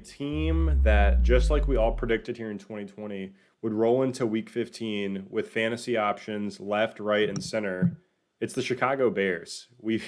team that, just like we all predicted here in 2020, would roll into week 15 with fantasy options left, right, and center. It's the Chicago Bears. We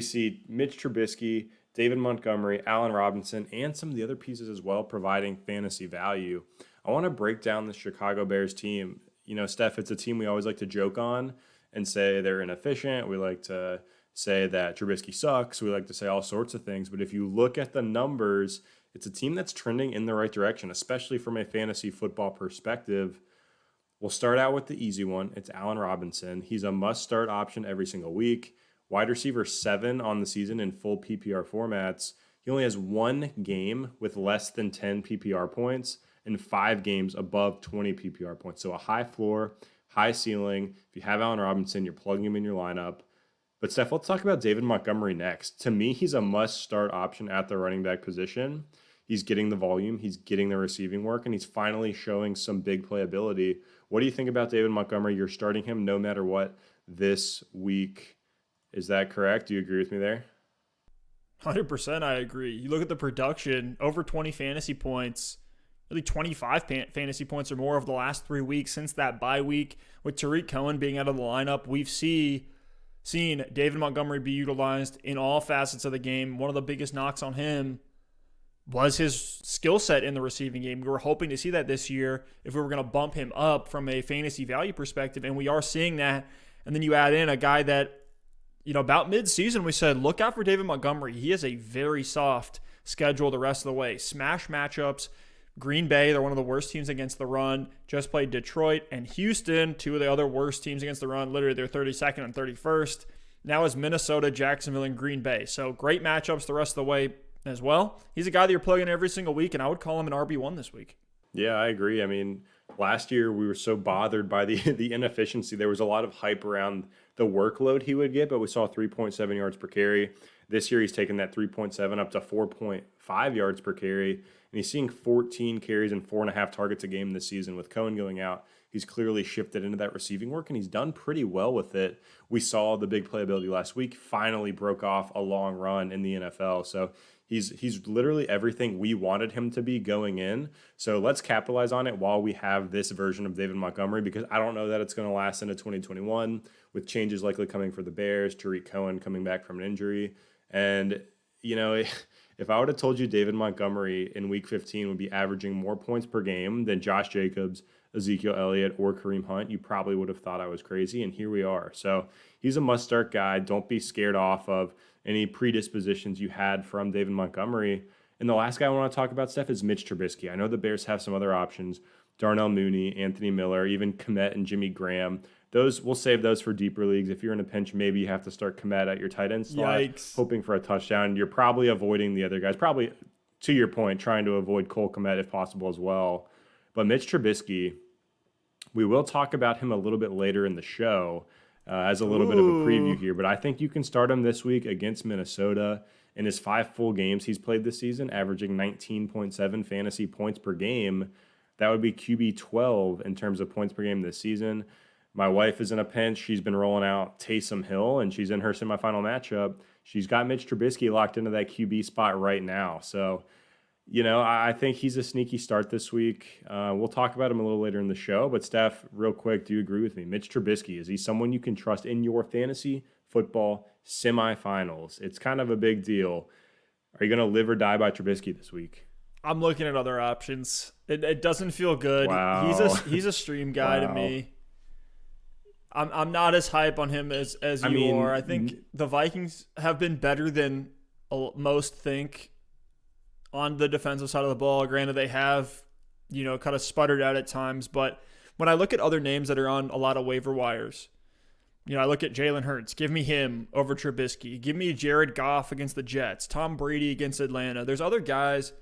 see Mitch Trubisky, David Montgomery, Allen Robinson, and some of the other pieces as well providing fantasy value. I want to break down the Chicago Bears team. You know, Steph, it's a team we always like to joke on and say they're inefficient. We like to say that Trubisky sucks. We like to say all sorts of things. But if you look at the numbers, it's a team that's trending in the right direction, especially from a fantasy football perspective. We'll start out with the easy one. It's Allen Robinson. He's a must-start option every single week. Wide receiver 7 on the season in full PPR formats. He only has one game with less than 10 PPR points and 5 games above 20 PPR points. So a high floor, high ceiling. If you have Allen Robinson, you're plugging him in your lineup. But Steph, let's talk about David Montgomery next. To me, he's a must-start option at the running back position. He's getting the volume, he's getting the receiving work, and he's finally showing some big playability. What do you think about David Montgomery? You're starting him no matter what this week. Is that correct? Do you agree with me there? 100% I agree. You look at the production, over 20 fantasy points, really 25 fantasy points or more over the last 3 weeks since that bye week. With Tariq Cohen being out of the lineup, we've seen David Montgomery be utilized in all facets of the game. One of the biggest knocks on him was his skill set in the receiving game. We were hoping to see that this year if we were going to bump him up from a fantasy value perspective, and we are seeing that. And then you add in a guy that, you know, about mid-season we said, look out for David Montgomery. He has a very soft schedule the rest of the way. Smash matchups. Green Bay, they're one of the worst teams against the run. Just played Detroit and Houston, two of the other worst teams against the run. Literally, they're 32nd and 31st. Now is Minnesota, Jacksonville, and Green Bay. So great matchups the rest of the way as well. He's a guy that you're plugging in every single week, and I would call him an RB1 this week. Yeah, I agree. I mean, last year we were so bothered by the inefficiency. There was a lot of hype around the workload he would get, but we saw 3.7 yards per carry. This year he's taken that 3.7 up to 4.5 yards per carry, and he's seeing 14 carries and 4.5 targets a game this season. With Cohen going out, he's clearly shifted into that receiving work, and he's done pretty well with it. We saw the big playability last week, finally broke off a long run in the NFL. So he's literally everything we wanted him to be going in. So let's capitalize on it while we have this version of David Montgomery, because I don't know that it's going to last into 2021 with changes likely coming for the Bears, Tariq Cohen coming back from an injury. And, you know, if I would have told you David Montgomery in week 15 would be averaging more points per game than Josh Jacobs, Ezekiel Elliott, or Kareem Hunt, you probably would have thought I was crazy, and here we are. So he's a must-start guy. Don't be scared off of any predispositions you had from David Montgomery. And the last guy I want to talk about, Steph, is Mitch Trubisky. I know the Bears have some other options, Darnell Mooney, Anthony Miller, even Kmet and Jimmy Graham. Those, we'll save those for deeper leagues. If you're in a pinch, maybe you have to start Kmet at your tight end slot, hoping for a touchdown. You're probably avoiding the other guys, probably, to your point, trying to avoid Cole Kmet if possible as well. But Mitch Trubisky, we will talk about him a little bit later in the show as a little bit of a preview here. But I think you can start him this week against Minnesota. In his 5 full games he's played this season, averaging 19.7 fantasy points per game. That would be QB 12 in terms of points per game this season. My wife is in a pinch. She's been rolling out Taysom Hill, and she's in her semifinal matchup. She's got Mitch Trubisky locked into that QB spot right now. So, you know, I think he's a sneaky start this week. We'll talk about him a little later in the show. But, Steph, real quick, do you agree with me? Mitch Trubisky, is he someone you can trust in your fantasy football semifinals? It's kind of a big deal. Are you going to live or die by Trubisky this week? I'm looking at other options. It doesn't feel good. Wow. He's a stream guy to me. I'm not as hype on him as you are. I think the Vikings have been better than most think on the defensive side of the ball. Granted, they have, you know, kind of sputtered out at times. But when I look at other names that are on a lot of waiver wires, you know, I look at Jalen Hurts. Give me him over Trubisky. Give me Jared Goff against the Jets. Tom Brady against Atlanta. There's other guys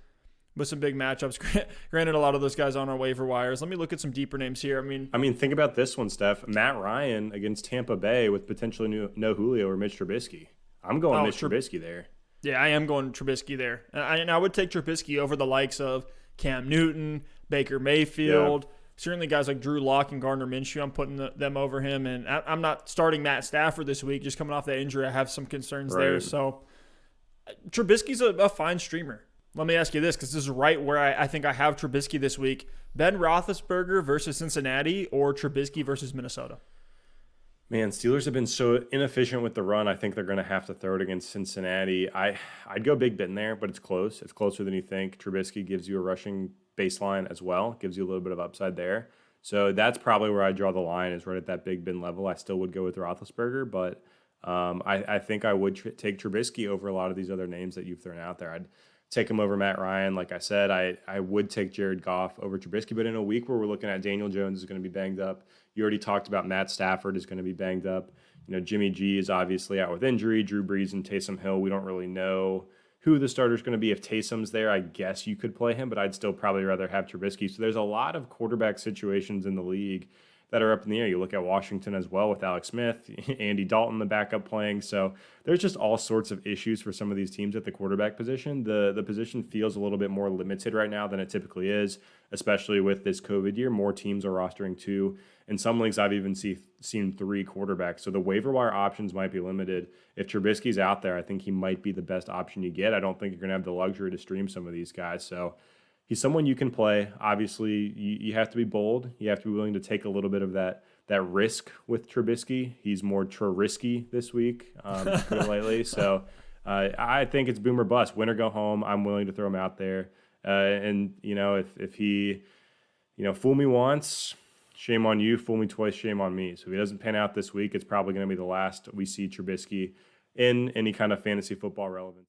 with some big matchups. Granted, a lot of those guys on our waiver wires. Let me look at some deeper names here. I mean, think about this one, Steph. Matt Ryan against Tampa Bay with potentially no Julio or Mitch Trubisky. I'm going Mitch Trubisky there. Yeah, I am going Trubisky there. And I would take Trubisky over the likes of Cam Newton, Baker Mayfield, certainly guys like Drew Lock and Gardner Minshew. I'm putting them over him. And I'm not starting Matt Stafford this week. Just coming off that injury, I have some concerns there. So Trubisky's a fine streamer. Let me ask you this, because this is right where I think I have Trubisky this week. Ben Roethlisberger versus Cincinnati or Trubisky versus Minnesota? Man, Steelers have been so inefficient with the run. I think they're going to have to throw it against Cincinnati. I'd go Big Ben there, but it's close. It's closer than you think. Trubisky gives you a rushing baseline as well, gives you a little bit of upside there. So that's probably where I draw the line, is right at that Big Ben level. I still would go with Roethlisberger, but I think I would take Trubisky over a lot of these other names that you've thrown out there. I'd take him over Matt Ryan. Like I said, I would take Jared Goff over Trubisky, but in a week where we're looking at Daniel Jones is going to be banged up. You already talked about Matt Stafford is going to be banged up. Jimmy G is obviously out with injury. Drew Brees and Taysom Hill, we don't really know who the starter is going to be. If Taysom's there, I guess you could play him, but I'd still probably rather have Trubisky. So there's a lot of quarterback situations in the league that are up in the air. You look at Washington as well with Alex Smith, Andy Dalton, the backup playing. So there's just all sorts of issues for some of these teams at the quarterback position. The position feels a little bit more limited right now than it typically is, especially with this COVID year. More teams are rostering 2. In some leagues, I've even seen 3 quarterbacks. So the waiver wire options might be limited. If Trubisky's out there, I think he might be the best option you get. I don't think you're going to have the luxury to stream some of these guys. So he's someone you can play. Obviously, you have to be bold. You have to be willing to take a little bit of that risk with Trubisky. He's more Trubisky this week, to put it lightly. So I think it's boom or bust. Win or go home. I'm willing to throw him out there. And if he, fool me once, shame on you. Fool me twice, shame on me. So if he doesn't pan out this week, it's probably going to be the last we see Trubisky in any kind of fantasy football relevance.